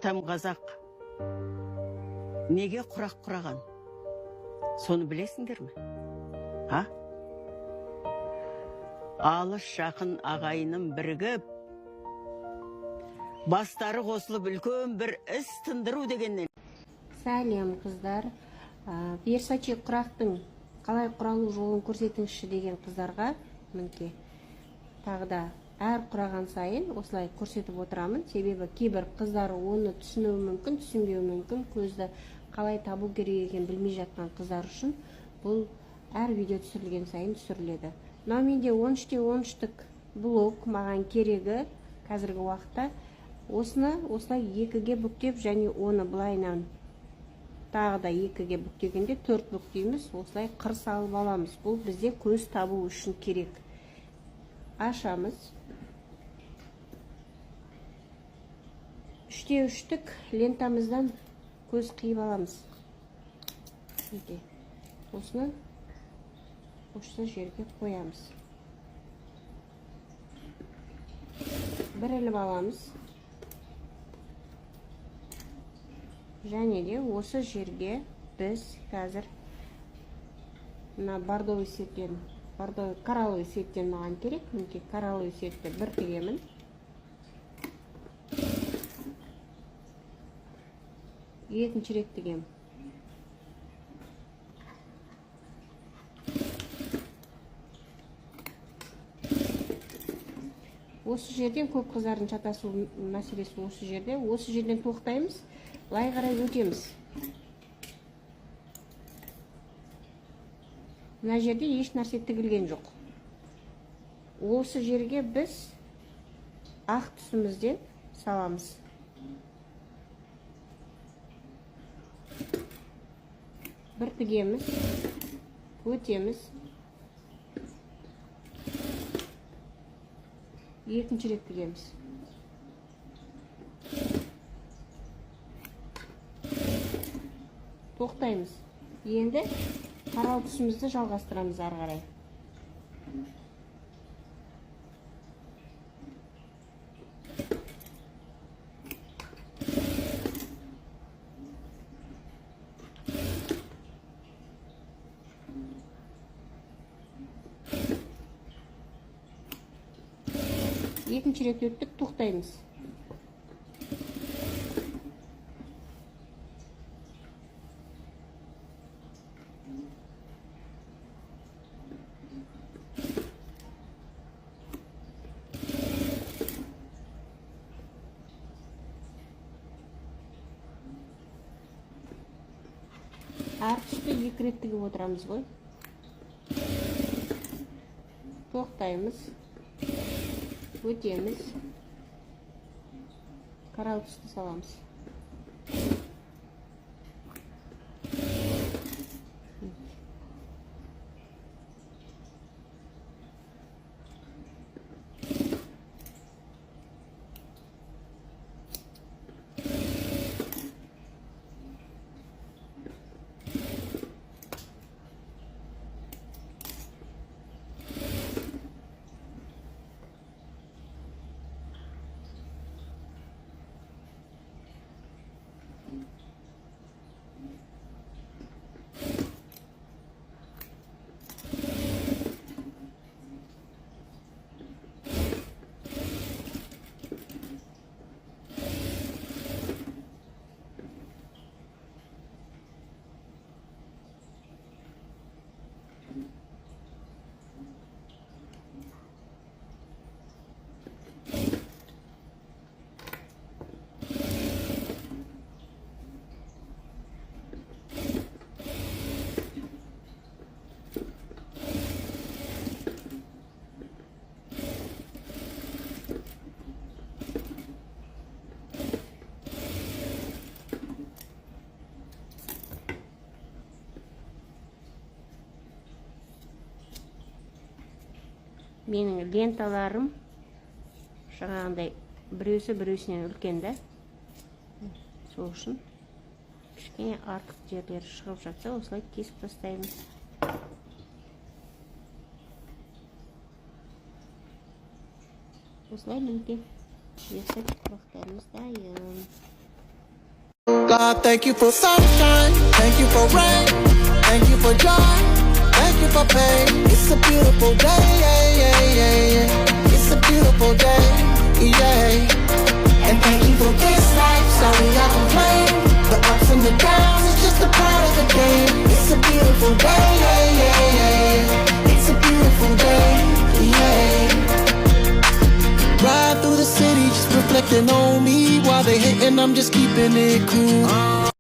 Атам қазақ неге құрақ құраған? Соны білесіңдер ме? А? Алыс жақын ағайыным бірігіп, бастары қосылып үлкен бір іс тындыру дегеннен. Сәлем қыздар. Версаче құрақтың қалай құралу жолын көрсетіңізші деген қыздарға мінекей тағы да әр құраған сайын осылай көрсетіп отырамын. Себебі кейбір қыздар оны түсінуі мүмкін, түсінбеуі мүмкін. Көзді қалай табу керек екенін білмей жатқан қыздар үшін бұл әр видео түсірілген сайын түсіріледі. Мына менде 13-те 13-тік блок маған керегі қазіргі уақытта. Осыны осылай 2-ге бүктеп және оны былайынан тағы да 2-ге бүктегенде 4 бүктейміз. Осылай қыр салып аламыз. Бұл бізде көз табу үшін керек. Ашамыз. 3-те 3-тік лентамыздан көз қиып аламыз. Осыны осы жерге қоямыз. Бір іліп аламыз. Және де осы жерге біз қазір бордовый цветтен, коралловый цветтен маған керек. Мінекей коралловый цветті бір тігемін. Екінші рет тігемін. Осы жерден көп қыздардың шатасу мәселесі осы жерде. Осы жерден тоқтаймыз, лай қарай өтеміз. Мына жерде еш нәрсе тігілген жоқ. Осы жерге біз ақ түсімізден саламыз. Бір тігеміз, өтеміз. Екінші рет тігеміз. Тоқтаймыз. Енді қарал түсімізді жалғастырамыз ары қарай. Екінші рет өттік, тоқтаймыз. Әр түсті 2 рет тігіп отырамыз ғой. Тоқтаймыз. Өтеміз. Қарал түсті саламыз. Менің ленталарым жаңағындай біреусі біреусінен үлкен да. Сол үшін кішкене артық жерлері шығып жатса, осылай кесіп тастаймыз. Осылай мінекей. Версаче құрақтарымыз дайын. God, thank you for sunshine, thank you for rain, thank you for joy, thank you for pain. It's a beautiful day, yeah, yeah, yeah, yeah. It's a beautiful day, yeah. And thank you for this life, sorry I complain. The ups and the downs, it's just a part of the game. It's a beautiful day, yeah, yeah, yeah, yeah. It's a beautiful day, yeah. Ride through the city, just reflecting on me. While they hating, I'm just keeping it cool.